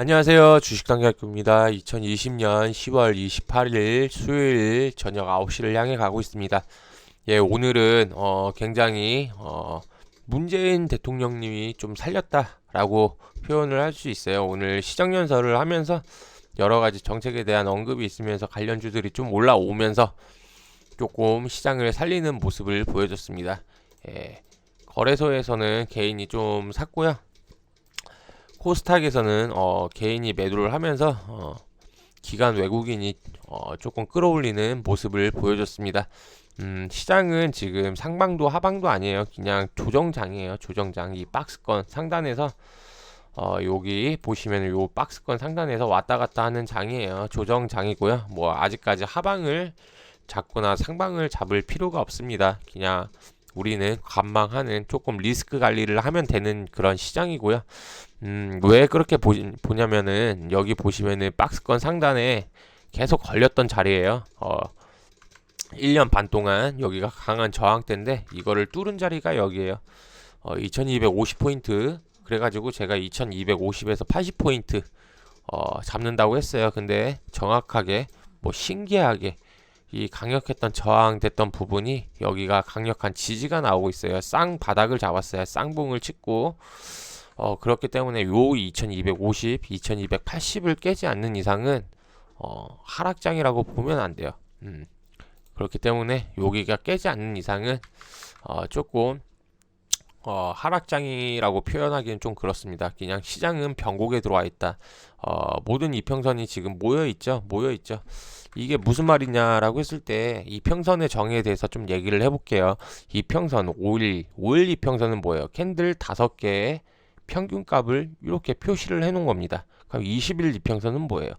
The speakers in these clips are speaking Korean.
안녕하세요. 주식당략교입니다. 2020년 10월 28일 수요일 저녁 9시를 향해 가고 있습니다. 예, 오늘은 굉장히 문재인 대통령님이 좀 살렸다라고 표현을 할 수 있어요. 오늘 시정연설을 하면서 여러 가지 정책에 대한 언급이 있으면서 관련주들이 좀 올라오면서 조금 시장을 살리는 모습을 보여줬습니다. 예, 거래소에서는 개인이 좀 샀고요. 코스닥에서는 개인이 매도를 하면서 기관 외국인이 조금 끌어올리는 모습을 보여줬습니다. 시장은 지금 상방도 하방도 아니에요. 그냥 조정장이에요. 조정장. 이 박스권 상단에서 여기 보시면 요 박스권 상단에서 왔다 갔다 하는 장이에요. 조정장이고요. 뭐 아직까지 하방을 잡거나 상방을 잡을 필요가 없습니다. 그냥 우리는 관망하는 조금 리스크 관리를 하면 되는 그런 시장이고요. 왜 그렇게 보냐면은 여기 보시면은 박스권 상단에 계속 걸렸던 자리예요. 1년 반 동안 여기가 강한 저항대인데 이거를 뚫은 자리가 여기에요. 2250포인트. 그래가지고 제가 2250에서 80포인트 잡는다고 했어요. 근데 정확하게 뭐 신기하게 이 강력했던 저항됐던 부분이 여기가 강력한 지지가 나오고 있어요. 쌍 바닥을 잡았어요. 쌍봉을 찍고 그렇기 때문에 요 2250, 2280을 깨지 않는 이상은 하락장이라고 보면 안 돼요. 그렇기 때문에 여기가 깨지 않는 이상은 조금 하락장이라고 표현하기는 좀 그렇습니다. 그냥 시장은 변곡에 들어와 있다. 모든 이평선이 지금 모여 있죠. 이게 무슨 말이냐라고 했을 때 이평선의 정의에 대해서 좀 얘기를 해볼게요. 이평선 5일 이평선은 뭐예요? 캔들 5개의 평균값을 이렇게 표시를 해놓은 겁니다. 그럼 20일 이평선은 뭐예요?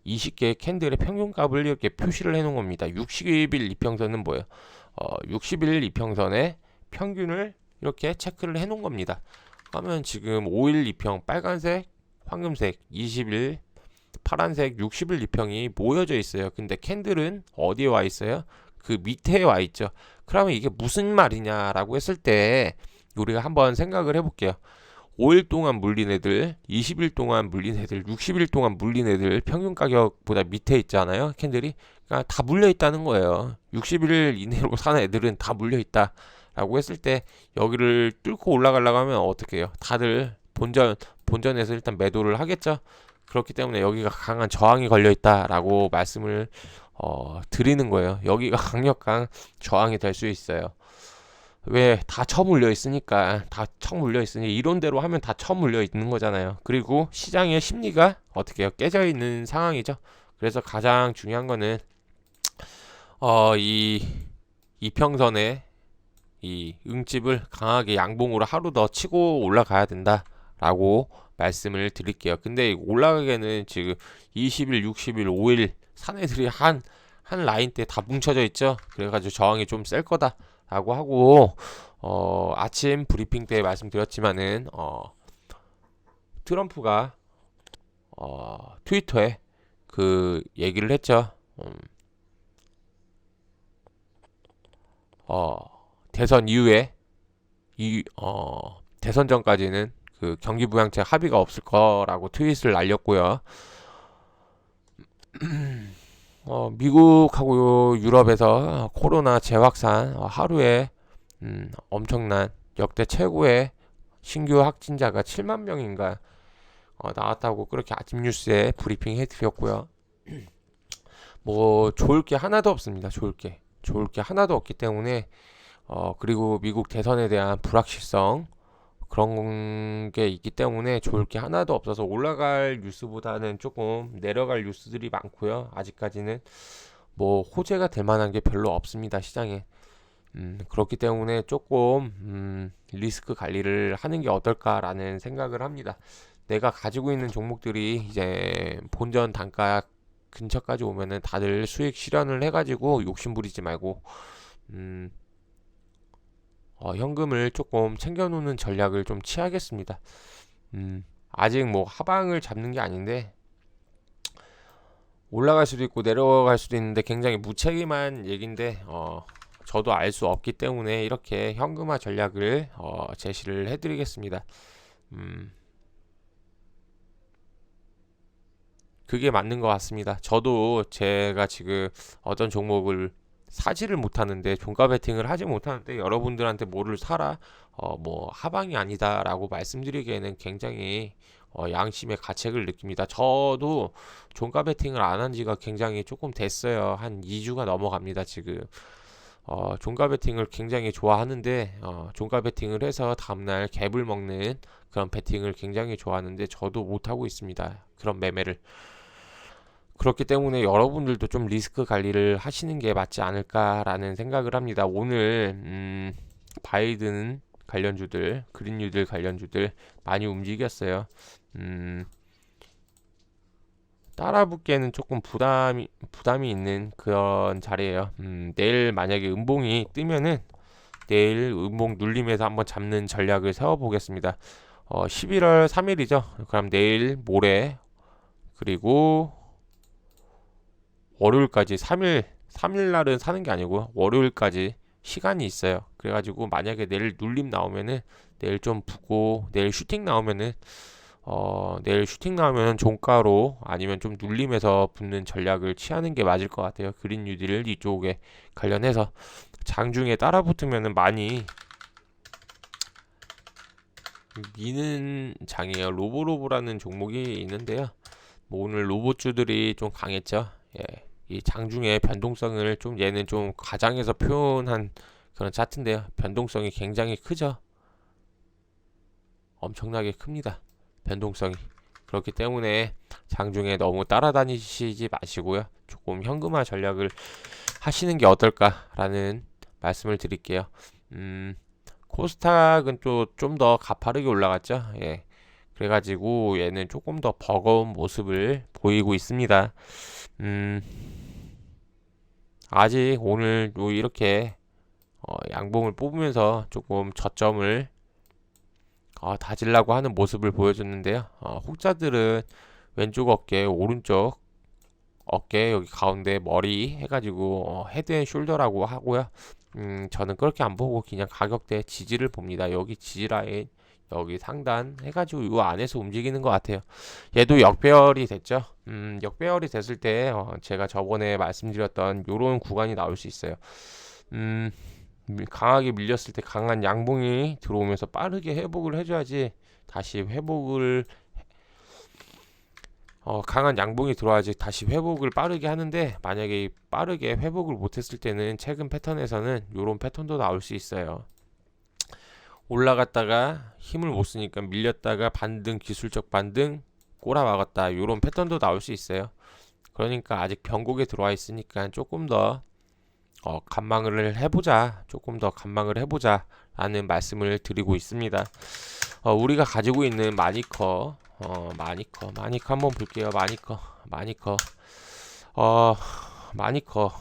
20개의 캔들의 평균값을 이렇게 표시를 해놓은 겁니다. 60일 이평선은 뭐예요? 60일 이평선의 평균을 이렇게 체크를 해놓은 겁니다. 그러면 지금 5일 이평 빨간색, 황금색, 20일 파란색, 60일 이평이 모여져 있어요. 근데 캔들은 어디에 와 있어요? 그 밑에 와 있죠. 그러면 이게 무슨 말이냐라고 했을 때 우리가 한번 생각을 해볼게요. 5일 동안 물린 애들, 20일 동안 물린 애들, 60일 동안 물린 애들 평균 가격보다 밑에 있잖아요. 캔들이. 그러니까 다 물려 있다는 거예요. 60일 이내로 사는 애들은 다 물려 있다. 라고 했을 때 여기를 뚫고 올라가려고 하면 어떻게 해요? 다들 본전에서 일단 매도를 하겠죠. 그렇기 때문에 여기가 강한 저항이 걸려 있다라고 말씀을 드리는 거예요. 여기가 강력한 저항이 될 수 있어요. 왜 다 처물려 있으니까 다 처물려 있으니 이론대로 하면 다 처물려 있는 거잖아요. 그리고 시장의 심리가 어떻게 해요? 깨져 있는 상황이죠. 그래서 가장 중요한 거는 이 이평선에 이 응집을 강하게 양봉으로 하루 더 치고 올라가야 된다라고 말씀을 드릴게요. 근데 올라가기에는 지금 20일, 60일, 5일 사내들이 한 라인 때 다 뭉쳐져 있죠. 그래가지고 저항이 좀 셀 거다라고 하고 아침 브리핑 때 말씀드렸지만은 트럼프가 트위터에 그 얘기를 했죠. 어, 대선 이후에 대선 전까지는 그 경기부양책 합의가 없을 거라고 트윗을 날렸고요. 미국하고 유럽에서 코로나 재확산 하루에 엄청난 역대 최고의 신규 확진자가 7만 명인가 나왔다고 그렇게 아침 뉴스에 브리핑 해드렸고요. 뭐 좋을 게 하나도 없습니다. 좋을 게 하나도 없기 때문에 그리고 미국 대선에 대한 불확실성 그런 게 있기 때문에 좋을 게 하나도 없어서 올라갈 뉴스보다는 조금 내려갈 뉴스들이 많고요. 아직까지는 뭐 호재가 될 만한 게 별로 없습니다. 시장에. 그렇기 때문에 조금 리스크 관리를 하는 게 어떨까라는 생각을 합니다. 내가 가지고 있는 종목들이 이제 본전 단가 근처까지 오면은 다들 수익 실현을 해가지고 욕심 부리지 말고 현금을 조금 챙겨놓는 전략을 좀 취하겠습니다. 아직 뭐 하방을 잡는 게 아닌데 올라갈 수도 있고 내려갈 수도 있는데 굉장히 무책임한 얘기인데 저도 알 수 없기 때문에 이렇게 현금화 전략을 제시를 해드리겠습니다. 그게 맞는 것 같습니다. 저도 제가 지금 어떤 종목을 사지를 못하는데 종가 베팅을 하지 못하는데 여러분들한테 뭐를 사라 뭐 하방이 아니다라고 말씀드리기에는 굉장히 양심의 가책을 느낍니다. 저도 종가 베팅을 안 한 지가 굉장히 조금 됐어요. 한 2주가 넘어갑니다, 지금. 종가 베팅을 굉장히 좋아하는데 종가 베팅을 해서 다음날 갭을 먹는 그런 베팅을 굉장히 좋아하는데 저도 못하고 있습니다. 그런 매매를. 그렇기 때문에 여러분들도 좀 리스크 관리를 하시는 게 맞지 않을까라는 생각을 합니다. 오늘 바이든 관련주들, 그린유들 관련주들 많이 움직였어요. 따라붙기에는 조금 부담이 있는 그런 자리예요. 내일 만약에 음봉이 뜨면은 내일 음봉 눌림에서 한번 잡는 전략을 세워보겠습니다. 11월 3일이죠. 그럼 내일 모레 그리고 월요일까지 3일 날은 사는 게 아니고 월요일까지 시간이 있어요. 그래가지고 만약에 내일 눌림 나오면은 내일 좀 보고 내일 슈팅 나오면은 종가로 아니면 좀 눌림해서 붙는 전략을 취하는 게 맞을 것 같아요. 그린 뉴딜 이쪽에 관련해서 장중에 따라 붙으면은 많이 미는 장이에요. 로보로보라는 종목이 있는데요. 뭐 오늘 로봇주들이 좀 강했죠. 예. 이 장중에 변동성을 좀 얘는 좀 과장해서 표현한 그런 차트인데요. 변동성이 굉장히 크죠. 엄청나게 큽니다. 변동성이. 그렇기 때문에 장중에 너무 따라다니시지 마시고요. 조금 현금화 전략을 하시는 게 어떨까라는 말씀을 드릴게요. 코스닥은 또 좀 더 가파르게 올라갔죠. 예. 그래가지고 얘는 조금 더 버거운 모습을 보이고 있습니다. 아직 오늘 이렇게 양봉을 뽑으면서 조금 저점을 다지려고 하는 모습을 보여줬는데요. 혹자들은 왼쪽 어깨, 오른쪽 어깨 여기 가운데 머리 해가지고 헤드앤숄더라고 하고요. 저는 그렇게 안 보고 그냥 가격대 지지를 봅니다. 여기 지지라인 여기 상단 해가지고 이 안에서 움직이는 것 같아요. 얘도 역배열이 됐죠. 역배열이 됐을 때 제가 저번에 말씀드렸던 요런 구간이 나올 수 있어요. 강하게 밀렸을 때 강한 양봉이 들어오면서 빠르게 회복을 해줘야지 다시 회복을 강한 양봉이 들어와야지 다시 회복을 빠르게 하는데 만약에 빠르게 회복을 못했을 때는 최근 패턴에서는 요런 패턴도 나올 수 있어요. 올라갔다가 힘을 못 쓰니까 밀렸다가 반등, 기술적 반등 꼬라박았다 요런 패턴도 나올 수 있어요. 그러니까 아직 변곡에 들어와 있으니까 조금 더 조금 더 간망을 해보자 라는 말씀을 드리고 있습니다. 우리가 가지고 있는 마니커 한번 볼게요. 마니커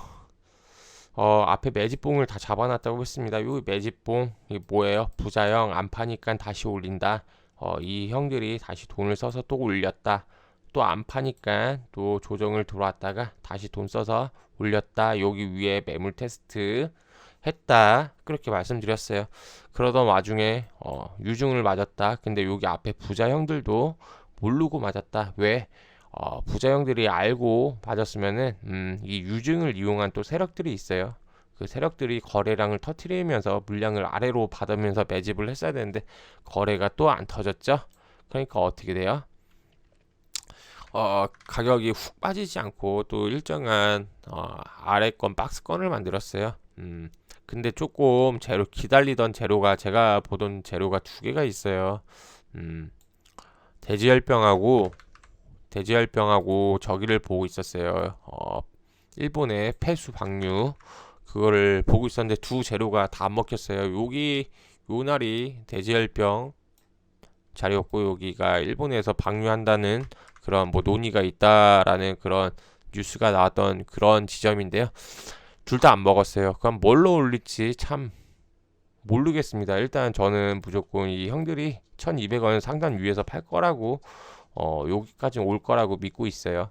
앞에 매집봉을 다 잡아놨다고 했습니다. 요 매집봉 이 뭐예요? 부자형 안 파니까 다시 올린다. 이 형들이 다시 돈을 써서 또 올렸다. 또 안 파니까 또 조정을 들어왔다가 다시 돈 써서 올렸다. 여기 위에 매물 테스트 했다. 그렇게 말씀드렸어요. 그러던 와중에 유중을 맞았다. 근데 여기 앞에 부자형들도 모르고 맞았다. 왜? 부자형들이 알고 맞았으면은 이 유증을 이용한 또 세력들이 있어요. 그 세력들이 거래량을 터트리면서 물량을 아래로 받으면서 매집을 했어야 되는데 거래가 또 안 터졌죠. 그러니까 어떻게 돼요? 가격이 훅 빠지지 않고 또 일정한 아래권 박스권을 만들었어요. 근데 조금 기다리던 재료가 제가 보던 재료가 두 개가 있어요. 돼지열병하고 저기를 보고 있었어요. 일본의 폐수 방류 그거를 보고 있었는데 두 재료가 다 안 먹혔어요. 요 날이 돼지열병 자리였고 여기가 일본에서 방류한다는 그런 뭐 논의가 있다라는 그런 뉴스가 나왔던 그런 지점인데요. 둘 다 안 먹었어요. 그럼 뭘로 올릴지 참 모르겠습니다. 일단 저는 무조건 이 형들이 1200원 상단 위에서 팔 거라고 여기까지 올 거라고 믿고 있어요.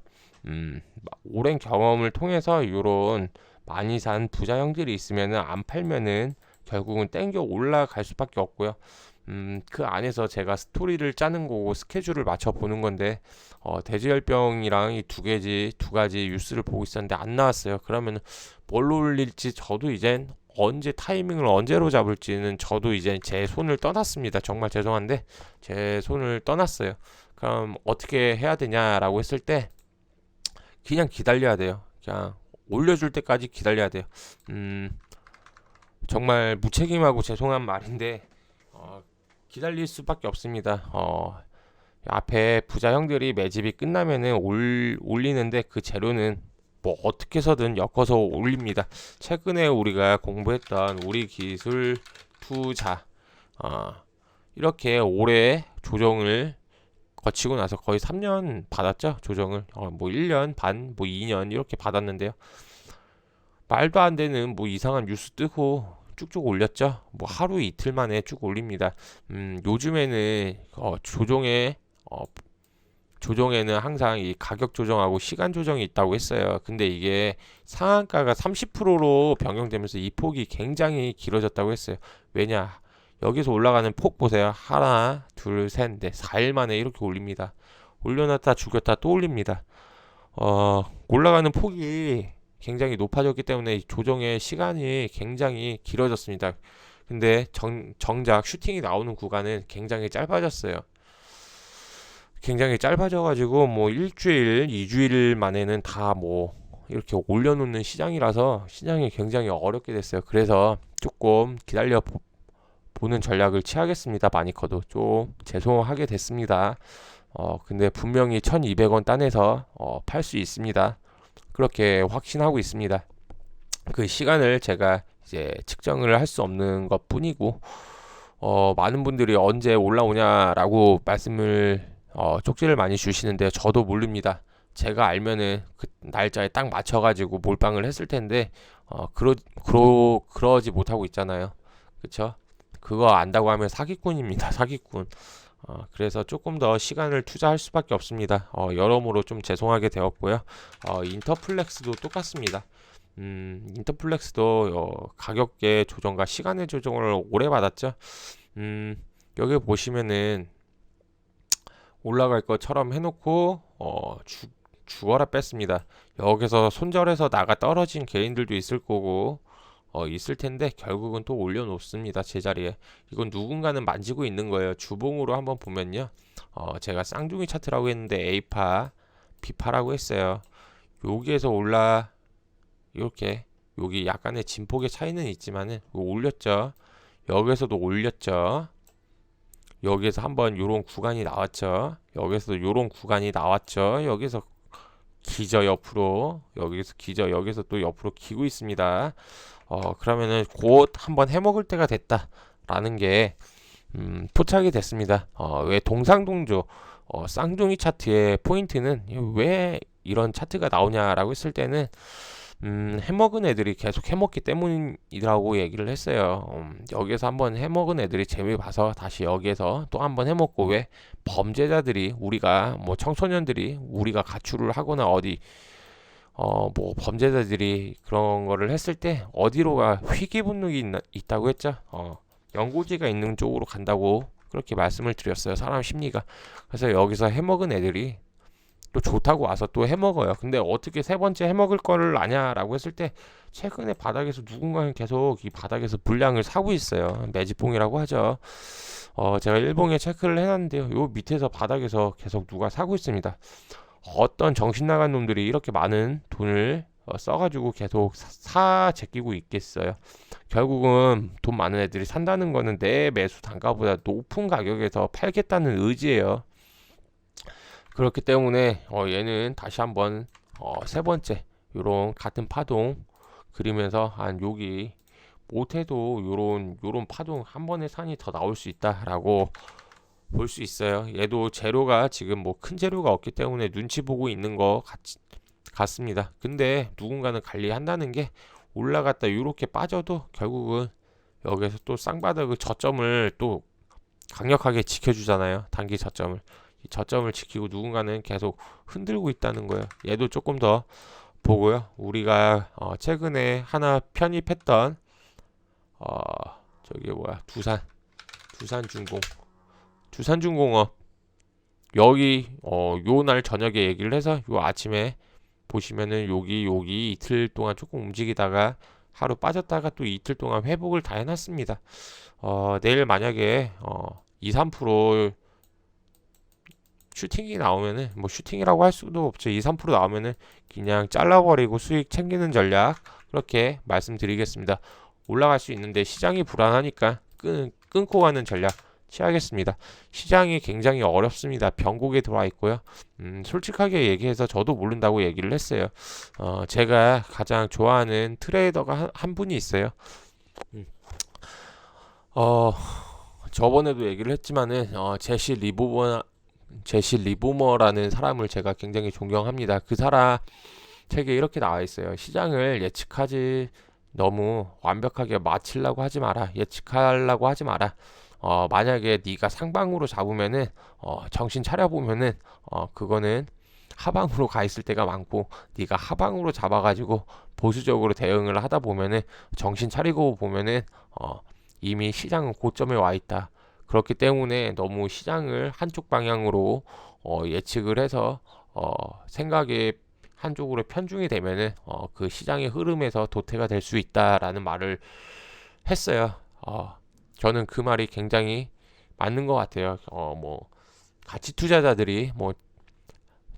오랜 경험을 통해서 이런 많이 산 부자 형들이 있으면은 안 팔면은 결국은 땡겨 올라갈 수밖에 없고요. 그 안에서 제가 스토리를 짜는 거고 스케줄을 맞춰 보는 건데 대지열병이랑 이 두 가지 뉴스를 보고 있었는데 안 나왔어요. 그러면 뭘로 올릴지 저도 이젠 언제 타이밍을 언제로 잡을지는 저도 이제 제 손을 떠났습니다. 정말 죄송한데 제 손을 떠났어요. 그럼 어떻게 해야 되냐라고 했을 때 그냥 기다려야 돼요. 그냥 올려줄 때까지 기다려야 돼요. 정말 무책임하고 죄송한 말인데 기다릴 수밖에 없습니다. 앞에 부자 형들이 매집이 끝나면은 올리는데 그 재료는 뭐 어떻게 해서든 엮어서 올립니다. 최근에 우리가 공부했던 우리 기술 투자 이렇게 올해 조정을 거치고 나서 거의 3년 받았죠. 조정을 뭐 1년 반, 뭐 2년 이렇게 받았는데요. 말도 안 되는 뭐 이상한 뉴스 뜨고 쭉쭉 올렸죠. 뭐 하루 이틀 만에 쭉 올립니다. 요즘에는 조정에는 항상 이 가격 조정하고 시간 조정이 있다고 했어요. 근데 이게 상한가가 30%로 변경되면서 이 폭이 굉장히 길어졌다고 했어요. 왜냐? 여기서 올라가는 폭 보세요. 하나, 둘, 셋, 넷, 4일 만에 이렇게 올립니다. 올려놨다 죽였다 또 올립니다. 올라가는 폭이 굉장히 높아졌기 때문에 조정의 시간이 굉장히 길어졌습니다. 근데 정작 슈팅이 나오는 구간은 굉장히 짧아졌어요. 굉장히 짧아져가지고 뭐 일주일, 2주일 만에는 다 뭐 이렇게 올려놓는 시장이라서 시장이 굉장히 어렵게 됐어요. 그래서 조금 기다려 보는 전략을 취하겠습니다. 많이 커도 좀 죄송하게 됐습니다. 근데 분명히 1200원 단에서 팔 수 있습니다. 그렇게 확신하고 있습니다. 그 시간을 제가 이제 측정을 할 수 없는 것 뿐이고 많은 분들이 언제 올라오냐라고 말씀을 쪽지를 많이 주시는데 저도 모릅니다. 제가 알면은 그 날짜에 딱 맞춰가지고 몰빵을 했을 텐데 그러지 못하고 있잖아요. 그쵸? 그거 안다고 하면 사기꾼입니다. 사기꾼. 그래서 조금 더 시간을 투자할 수밖에 없습니다. 여러모로 좀 죄송하게 되었고요. 인터플렉스도 똑같습니다. 인터플렉스도 가격의 조정과 시간의 조정을 오래 받았죠. 여기 보시면은 올라갈 것처럼 해놓고 죽어라 뺐습니다. 여기서 손절해서 나가 떨어진 개인들도 있을 거고 있을 텐데 결국은 또 올려놓습니다. 제자리에. 이건 누군가는 만지고 있는 거예요. 주봉으로 한번 보면요. 제가 쌍둥이 차트라고 했는데 A파, B파라고 했어요. 여기에서 이렇게 여기 약간의 진폭의 차이는 있지만은 올렸죠. 여기서도 올렸죠. 여기에서 한번 요런 구간이 나왔죠. 여기서도 요런 구간이 나왔죠. 여기서 기저 옆으로, 여기서 기저, 여기서 또 옆으로 기고 있습니다. 그러면은 곧 한번 해먹을 때가 됐다라는 게 포착이 됐습니다. 왜 동상동조 쌍둥이 차트의 포인트는 왜 이런 차트가 나오냐라고 했을 때는 해먹은 애들이 계속 해먹기 때문이라고 얘기를 했어요. 여기서 한번 해먹은 애들이 재미 봐서 다시 여기에서 또 한번 해먹고 왜 범죄자들이 우리가 뭐 청소년들이 우리가 가출을 하거나 어디 뭐 범죄자들이 그런 거를 했을 때 어디로가 희귀분노기 있다고 했죠. 연고지가 있는 쪽으로 간다고 그렇게 말씀을 드렸어요. 사람 심리가. 그래서 여기서 해먹은 애들이 또 좋다고 와서 또 해먹어요. 근데 어떻게 세 번째 해먹을 거를 아냐라고 했을 때 최근에 바닥에서 누군가는 계속 이 바닥에서 물량을 사고 있어요. 매집봉이라고 하죠. 제가 일봉에 체크를 해놨는데요. 요 밑에서 바닥에서 계속 누가 사고 있습니다. 어떤 정신 나간 놈들이 이렇게 많은 돈을 써가지고 계속 제끼고 있겠어요. 결국은 돈 많은 애들이 산다는 거는 내 매수 단가보다 높은 가격에서 팔겠다는 의지예요. 그렇기 때문에 얘는 다시 한번 세 번째 요런 같은 파동 그리면서 한 여기 못해도 요런 파동 한 번에 산이 더 나올 수 있다라고 볼 수 있어요. 얘도 재료가 지금 뭐 큰 재료가 없기 때문에 눈치 보고 있는 것 같습니다. 근데 누군가는 관리한다는 게 올라갔다 이렇게 빠져도 결국은 여기서 또 쌍바닥의 저점을 또 강력하게 지켜주잖아요. 단기 저점을. 이 저점을 지키고 누군가는 계속 흔들고 있다는 거예요. 얘도 조금 더 보고요. 우리가 최근에 하나 편입했던 저기 뭐야, 두산중공, 두산중공업 여기 요 날 저녁에 얘기를 해서 요 아침에 보시면은 여기 이틀 동안 조금 움직이다가 하루 빠졌다가 또 이틀 동안 회복을 다 해놨습니다. 내일 만약에 2, 3% 슈팅이 나오면은 뭐 슈팅이라고 할 수도 없죠. 2, 3% 나오면은 그냥 잘라버리고 수익 챙기는 전략 그렇게 말씀드리겠습니다. 올라갈 수 있는데 시장이 불안하니까 끊고 가는 전략 취하겠습니다. 시장이 굉장히 어렵습니다. 변곡에 들어와 있고요. 솔직하게 얘기해서 저도 모른다고 얘기를 했어요. 제가 가장 좋아하는 트레이더가 한 분이 있어요. 음, 어, 저번에도 얘기를 했지만은 제시 리보머라는 사람을 제가 굉장히 존경합니다. 그 사람 책에 이렇게 나와 있어요. 시장을 예측하지 너무 완벽하게 맞추려고 하지 마라. 예측하려고 하지 마라. 만약에 네가 상방으로 잡으면은 정신 차려 보면은 그거는 하방으로 가 있을 때가 많고 네가 하방으로 잡아가지고 보수적으로 대응을 하다 보면은 정신 차리고 보면은 이미 시장은 고점에 와 있다. 그렇기 때문에 너무 시장을 한쪽 방향으로 예측을 해서 생각에 한쪽으로 편중이 되면은 그 시장의 흐름에서 도태가 될 수 있다라는 말을 했어요. 저는 그 말이 굉장히 맞는 것 같아요. 뭐 가치 투자자들이 뭐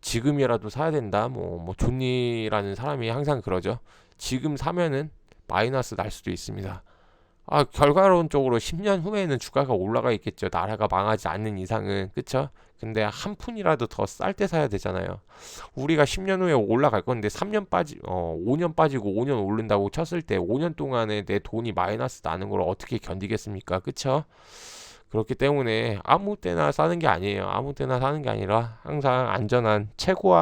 지금이라도 사야 된다. 뭐 존니라는 사람이 항상 그러죠. 지금 사면은 마이너스 날 수도 있습니다. 결과론적으로 10년 후에는 주가가 올라가 있겠죠. 나라가 망하지 않는 이상은. 그쵸? 근데 한 푼이라도 더 쌀 때 사야 되잖아요. 우리가 10년 후에 올라갈 건데 5년 빠지고 5년 오른다고 쳤을 때 5년 동안에 내 돈이 마이너스 나는 걸 어떻게 견디겠습니까? 그쵸? 그렇기 때문에 아무 때나 사는 게 아니에요. 아무 때나 사는 게 아니라 항상 안전한 최고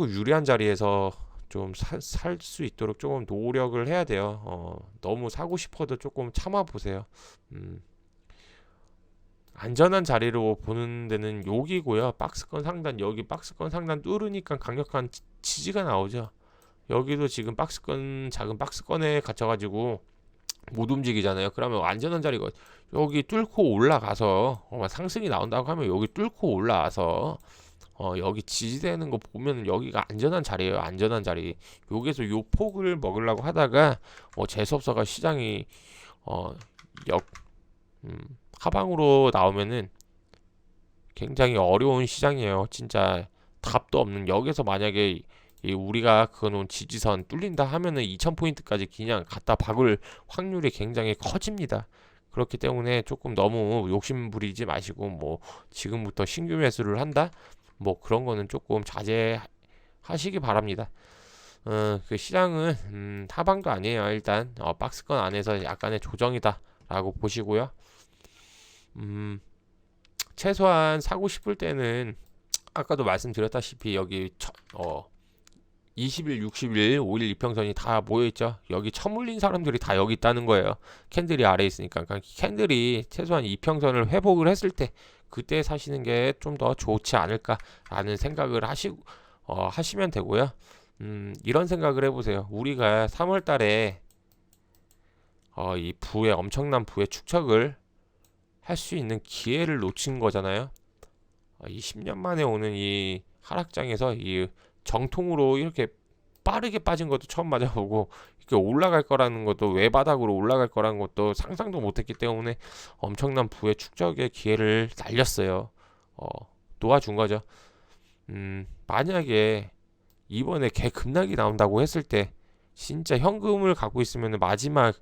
유리한 자리에서 좀 살 수 있도록 조금 노력을 해야 돼요. 너무 사고 싶어도 조금 참아 보세요. 안전한 자리로 보는 데는 여기고요. 박스권 상단 여기 박스권 상단 뚫으니까 강력한 지지가 나오죠. 여기도 지금 작은 박스권에 갇혀가지고 못 움직이잖아요. 그러면 안전한 자리가 여기 뚫고 올라가서 상승이 나온다고 하면 여기 뚫고 올라와서 여기 지지되는 거 보면 여기가 안전한 자리예요. 안전한 자리. 여기서 요 폭을 먹으려고 하다가 재수없어가 시장이 어, 역 하방으로 나오면은 굉장히 어려운 시장이에요. 진짜 답도 없는 여기서 만약에 우리가 그어놓은 지지선 뚫린다 하면은 2000포인트까지 그냥 갖다 박을 확률이 굉장히 커집니다. 그렇기 때문에 조금 너무 욕심 부리지 마시고 뭐 지금부터 신규 매수를 한다? 뭐 그런 거는 조금 자제하시기 바랍니다. 그 시장은 하방도 아니에요. 일단 박스권 안에서 약간의 조정이다라고 보시고요. 최소한 사고 싶을 때는 아까도 말씀드렸다시피 여기 20일, 60일, 5일 이평선이 다 모여있죠. 여기 처물린 사람들이 다 여기 있다는 거예요. 캔들이 아래에 있으니까. 그러니까 캔들이 최소한 이평선을 회복을 했을 때 그때 사시는 게 좀 더 좋지 않을까라는 생각을 하시면 되고요. 이런 생각을 해보세요. 우리가 3월 달에 이 엄청난 부의 축적을 할 수 있는 기회를 놓친 거잖아요. 이 10년 만에 오는 이 하락장에서 이 정통으로 이렇게 빠르게 빠진 것도 처음 맞아보고 이렇게 올라갈 거라는 것도 외바닥으로 올라갈 거라는 것도 상상도 못했기 때문에 엄청난 부의 축적의 기회를 날렸어요. 놓아준 거죠. 만약에 이번에 급락이 나온다고 했을 때 진짜 현금을 갖고 있으면 마지막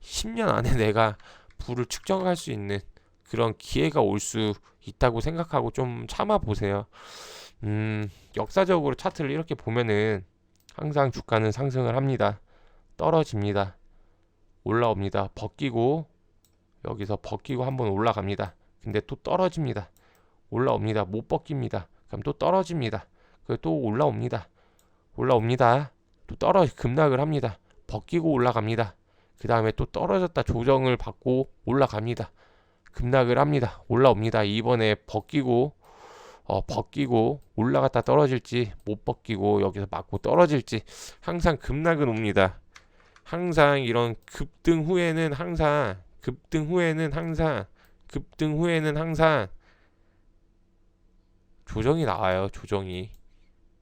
10년 안에 내가 부를 측정할 수 있는 그런 기회가 올 수 있다고 생각하고 좀 참아 보세요. 역사적으로 차트를 이렇게 보면은 항상 주가는 상승을 합니다. 떨어집니다. 올라옵니다. 여기서 벗기고 한번 올라갑니다. 근데 또 떨어집니다. 올라옵니다. 못 벗깁니다. 그럼 또 떨어집니다. 또 올라옵니다. 또 급락을 합니다. 벗기고 올라갑니다. 그 다음에 또 떨어졌다 조정을 받고 올라갑니다. 급락을 합니다. 올라옵니다. 이번에 벗기고 벗기고 올라갔다 떨어질지, 못 벗기고 여기서 맞고 떨어질지, 항상 급락은 옵니다. 항상 이런 급등 후에는 항상 조정이 나와요. 조정이.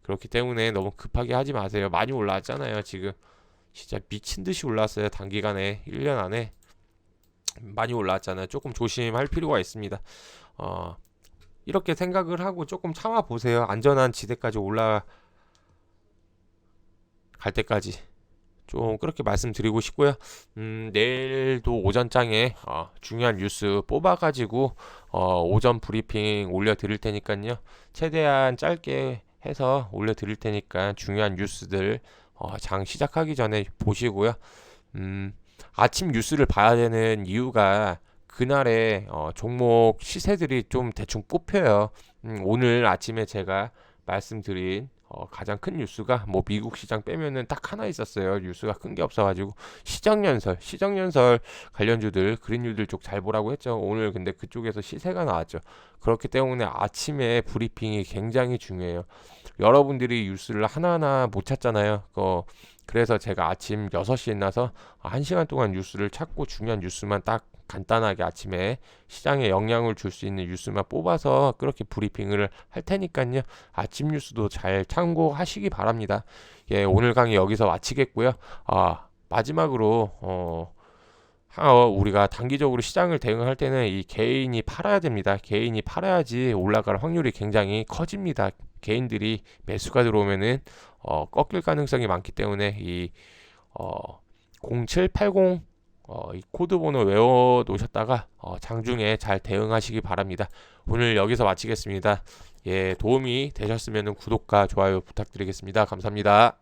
그렇기 때문에 너무 급하게 하지 마세요. 많이 올라왔잖아요. 지금 진짜 미친 듯이 올랐어요. 단기간에 1년 안에 많이 올라왔잖아요. 조금 조심할 필요가 있습니다. 이렇게 생각을 하고 조금 참아 보세요. 안전한 지대까지 올라갈 때까지 좀 그렇게 말씀드리고 싶고요. 내일도 오전장에 중요한 뉴스 뽑아가지고 오전 브리핑 올려드릴 테니까요. 최대한 짧게 해서 올려드릴 테니까 중요한 뉴스들 장 시작하기 전에 보시고요. 아침 뉴스를 봐야 되는 이유가 그날의 종목 시세들이 좀 대충 뽑혀요. 오늘 아침에 제가 말씀드린 가장 큰 뉴스가 뭐 미국 시장 빼면은 딱 하나 있었어요. 뉴스가 큰 게 없어가지고 시정연설 관련주들 그린주들 쪽 잘 보라고 했죠. 오늘 근데 그쪽에서 시세가 나왔죠. 그렇기 때문에 아침에 브리핑이 굉장히 중요해요. 여러분들이 뉴스를 하나하나 못 찾잖아요. 그래서 제가 아침 6시에 나서 1시간 동안 뉴스를 찾고 중요한 뉴스만 딱 간단하게 아침에 시장에 영향을 줄 수 있는 뉴스만 뽑아서 그렇게 브리핑을 할 테니까요. 아침 뉴스도 잘 참고하시기 바랍니다. 예, 오늘 강의 여기서 마치겠고요. 마지막으로 우리가 단기적으로 시장을 대응할 때는 이 개인이 팔아야 됩니다. 개인이 팔아야지 올라갈 확률이 굉장히 커집니다. 개인들이 매수가 들어오면은 꺾일 가능성이 많기 때문에 이 0780 이 코드 번호 외워 놓으셨다가 장중에 잘 대응하시기 바랍니다. 오늘 여기서 마치겠습니다. 예, 도움이 되셨으면 구독과 좋아요 부탁드리겠습니다. 감사합니다.